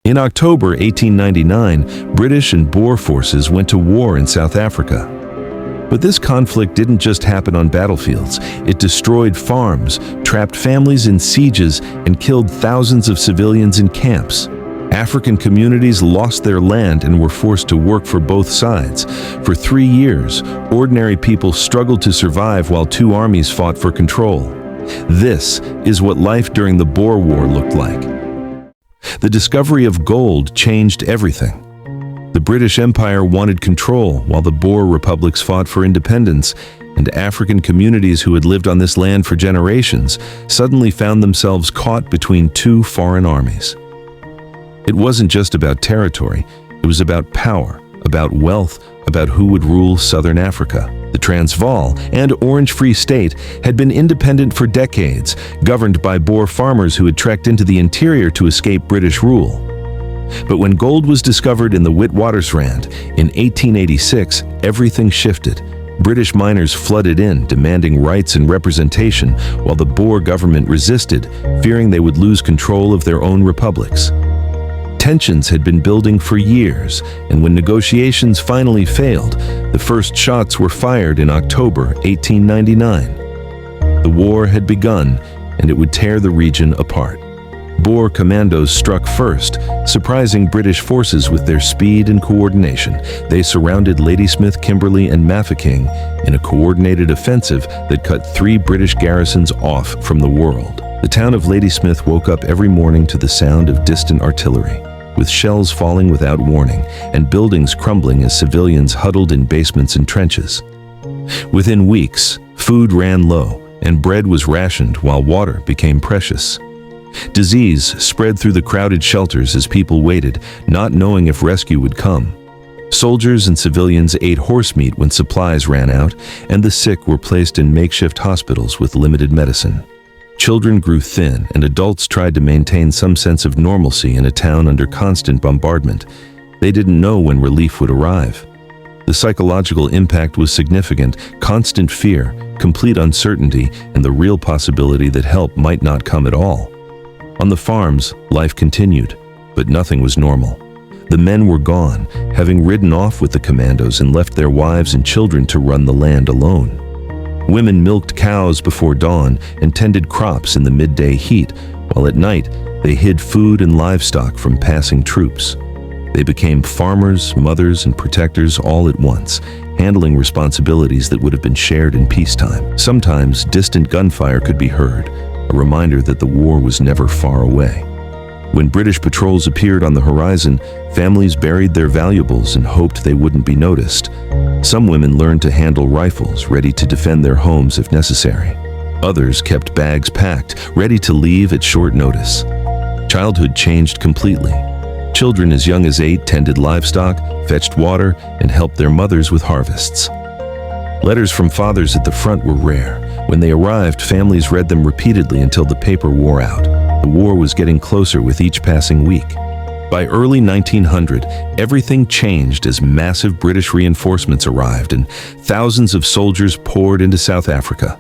In October 1899, British and Boer forces went to war in South Africa. But this conflict didn't just happen on battlefields. It destroyed farms, trapped families in sieges, and killed thousands of civilians in camps. African communities lost their land and were forced to work for both sides. For 3 years, ordinary people struggled to survive while two armies fought for control. This is what life during the Boer War looked like. The discovery of gold changed everything. The British Empire wanted control while the Boer republics fought for independence, and African communities who had lived on this land for generations suddenly found themselves caught between two foreign armies. It wasn't just about territory, it was about power, about wealth, about who would rule southern Africa. The Transvaal and Orange Free State had been independent for decades, governed by Boer farmers who had trekked into the interior to escape British rule. But when gold was discovered in the Witwatersrand in 1886, everything shifted. British miners flooded in, demanding rights and representation, while the Boer government resisted, fearing they would lose control of their own republics. Tensions had been building for years, and when negotiations finally failed, the first shots were fired in October 1899. The war had begun, and it would tear the region apart. Boer commandos struck first, surprising British forces with their speed and coordination. They surrounded Ladysmith, Kimberley, and Mafeking in a coordinated offensive that cut 3 British garrisons off from the world. The town of Ladysmith woke up every morning to the sound of distant artillery, with shells falling without warning and buildings crumbling as civilians huddled in basements and trenches. Within weeks, food ran low and bread was rationed while water became precious. Disease spread through the crowded shelters as people waited, not knowing if rescue would come. Soldiers and civilians ate horse meat when supplies ran out, and the sick were placed in makeshift hospitals with limited medicine. Children grew thin, and adults tried to maintain some sense of normalcy in a town under constant bombardment. They didn't know when relief would arrive. The psychological impact was significant: constant fear, complete uncertainty, and the real possibility that help might not come at all. On the farms, life continued, but nothing was normal. The men were gone, having ridden off with the commandos and left their wives and children to run the land alone. Women milked cows before dawn and tended crops in the midday heat, while at night they hid food and livestock from passing troops. They became farmers, mothers, and protectors all at once, handling responsibilities that would have been shared in peacetime. Sometimes distant gunfire could be heard, a reminder that the war was never far away. When British patrols appeared on the horizon, families buried their valuables and hoped they wouldn't be noticed. Some women learned to handle rifles, ready to defend their homes if necessary. Others kept bags packed, ready to leave at short notice. Childhood changed completely. Children as young as 8 tended livestock, fetched water, and helped their mothers with harvests. Letters from fathers at the front were rare. When they arrived, families read them repeatedly until the paper wore out. The war was getting closer with each passing week. By early 1900, everything changed as massive British reinforcements arrived and thousands of soldiers poured into South Africa.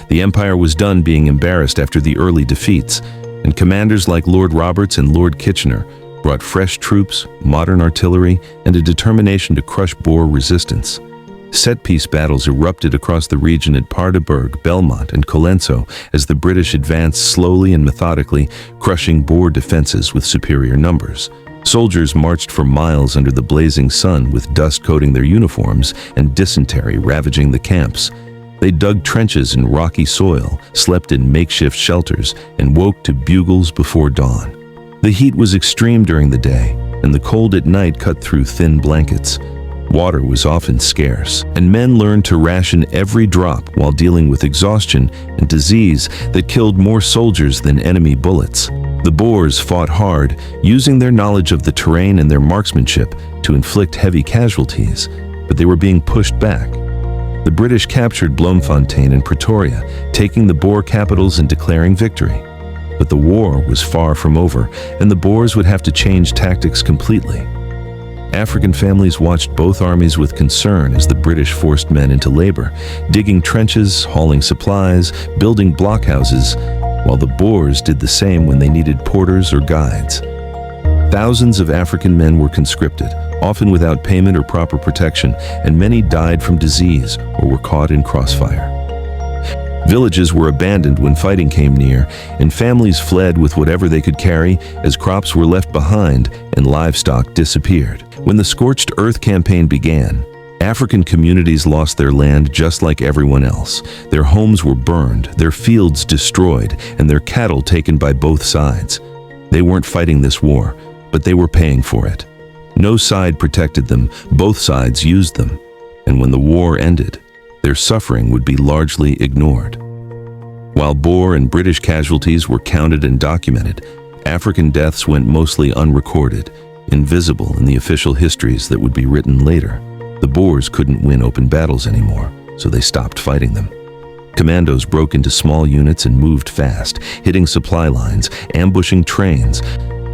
The empire was done being embarrassed after the early defeats, and commanders like Lord Roberts and Lord Kitchener brought fresh troops, modern artillery, and a determination to crush Boer resistance. Set-piece battles erupted across the region at Paardeberg, Belmont, and Colenso as the British advanced slowly and methodically, crushing Boer defenses with superior numbers. Soldiers marched for miles under the blazing sun with dust coating their uniforms and dysentery ravaging the camps. They dug trenches in rocky soil, slept in makeshift shelters, and woke to bugles before dawn. The heat was extreme during the day, and the cold at night cut through thin blankets. Water was often scarce, and men learned to ration every drop while dealing with exhaustion and disease that killed more soldiers than enemy bullets. The Boers fought hard, using their knowledge of the terrain and their marksmanship to inflict heavy casualties, but they were being pushed back. The British captured Bloemfontein and Pretoria, taking the Boer capitals and declaring victory. But the war was far from over, and the Boers would have to change tactics completely. African families watched both armies with concern as the British forced men into labor, digging trenches, hauling supplies, building blockhouses, while the Boers did the same when they needed porters or guides. Thousands of African men were conscripted, often without payment or proper protection, and many died from disease or were caught in crossfire. Villages were abandoned when fighting came near, and families fled with whatever they could carry as crops were left behind and livestock disappeared. When the Scorched Earth campaign began, African communities lost their land just like everyone else. Their homes were burned, their fields destroyed, and their cattle taken by both sides. They weren't fighting this war, but they were paying for it. No side protected them, both sides used them. And when the war ended, their suffering would be largely ignored. While Boer and British casualties were counted and documented, African deaths went mostly unrecorded, invisible in the official histories that would be written later. The Boers couldn't win open battles anymore, so they stopped fighting them. Commandos broke into small units and moved fast, hitting supply lines, ambushing trains,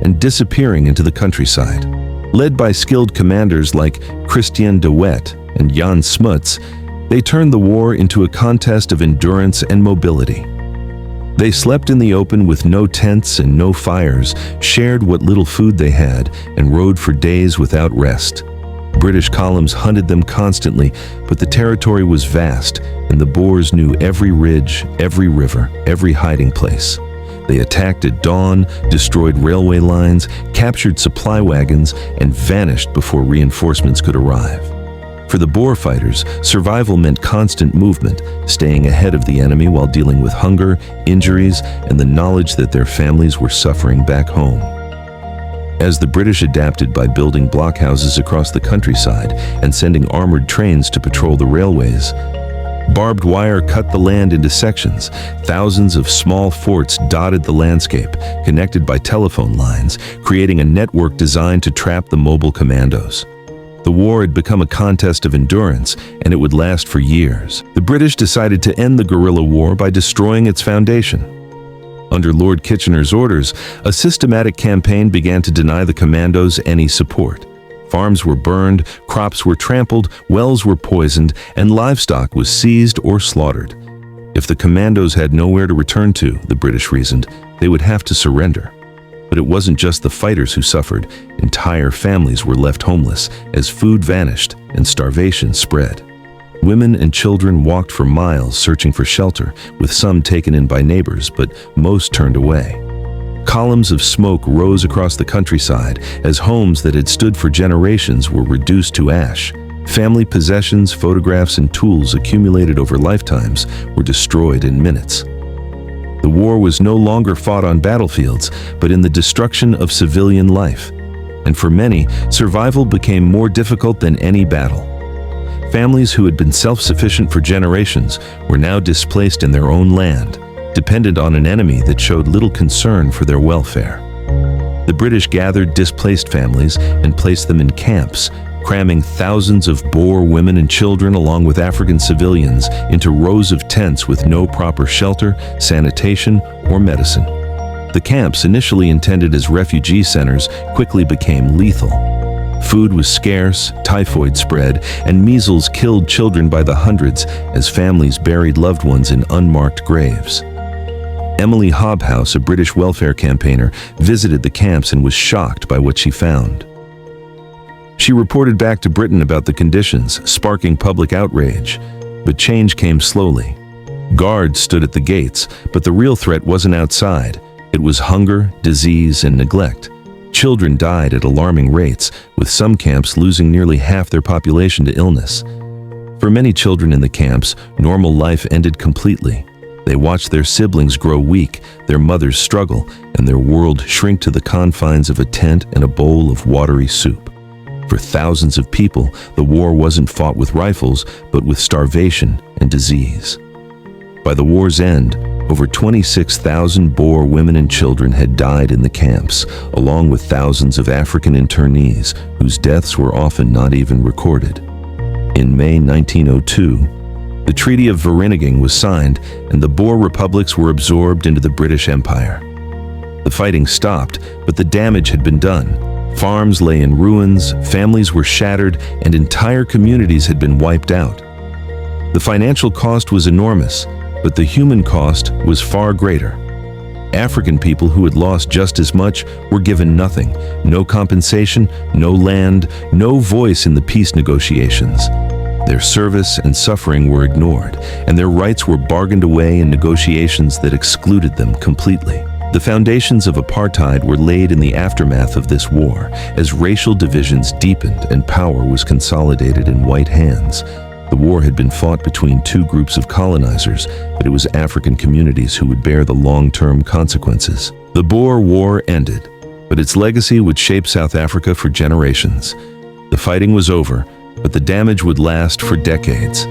and disappearing into the countryside. Led by skilled commanders like Christian de Wet and Jan Smuts, they turned the war into a contest of endurance and mobility. They slept in the open with no tents and no fires, shared what little food they had, and rode for days without rest. British columns hunted them constantly, but the territory was vast, and the Boers knew every ridge, every river, every hiding place. They attacked at dawn, destroyed railway lines, captured supply wagons, and vanished before reinforcements could arrive. For the Boer fighters, survival meant constant movement, staying ahead of the enemy while dealing with hunger, injuries, and the knowledge that their families were suffering back home. As the British adapted by building blockhouses across the countryside and sending armored trains to patrol the railways, barbed wire cut the land into sections. Thousands of small forts dotted the landscape, connected by telephone lines, creating a network designed to trap the mobile commandos. The war had become a contest of endurance, and it would last for years. The British decided to end the guerrilla war by destroying its foundation. Under Lord Kitchener's orders, a systematic campaign began to deny the commandos any support. Farms were burned, crops were trampled, wells were poisoned, and livestock was seized or slaughtered. If the commandos had nowhere to return to, the British reasoned, they would have to surrender. But it wasn't just the fighters who suffered. Entire families were left homeless as food vanished and starvation spread. Women and children walked for miles searching for shelter, with some taken in by neighbors, but most turned away. Columns of smoke rose across the countryside as homes that had stood for generations were reduced to ash. Family possessions, photographs, and tools accumulated over lifetimes were destroyed in minutes. The war was no longer fought on battlefields, but in the destruction of civilian life. And for many, survival became more difficult than any battle. Families who had been self-sufficient for generations were now displaced in their own land, dependent on an enemy that showed little concern for their welfare. The British gathered displaced families and placed them in camps, cramming thousands of Boer women and children along with African civilians into rows of tents with no proper shelter, sanitation, or medicine. The camps, initially intended as refugee centers, quickly became lethal. Food was scarce, typhoid spread, and measles killed children by the hundreds as families buried loved ones in unmarked graves. Emily Hobhouse, a British welfare campaigner, visited the camps and was shocked by what she found. She reported back to Britain about the conditions, sparking public outrage. But change came slowly. Guards stood at the gates, but the real threat wasn't outside. It was hunger, disease, and neglect. Children died at alarming rates, with some camps losing nearly half their population to illness. For many children in the camps, normal life ended completely. They watched their siblings grow weak, their mothers struggle, and their world shrink to the confines of a tent and a bowl of watery soup. For thousands of people, the war wasn't fought with rifles, but with starvation and disease. By the war's end, over 26,000 Boer women and children had died in the camps, along with thousands of African internees, whose deaths were often not even recorded. In May 1902, the Treaty of Vereeniging was signed, and the Boer republics were absorbed into the British Empire. The fighting stopped, but the damage had been done. Farms lay in ruins, families were shattered, and entire communities had been wiped out. The financial cost was enormous, but the human cost was far greater. African people who had lost just as much were given nothing, no compensation, no land, no voice in the peace negotiations. Their service and suffering were ignored, and their rights were bargained away in negotiations that excluded them completely. The foundations of apartheid were laid in the aftermath of this war, as racial divisions deepened and power was consolidated in white hands. The war had been fought between two groups of colonizers, but it was African communities who would bear the long-term consequences. The Boer War ended, but its legacy would shape South Africa for generations. The fighting was over, but the damage would last for decades.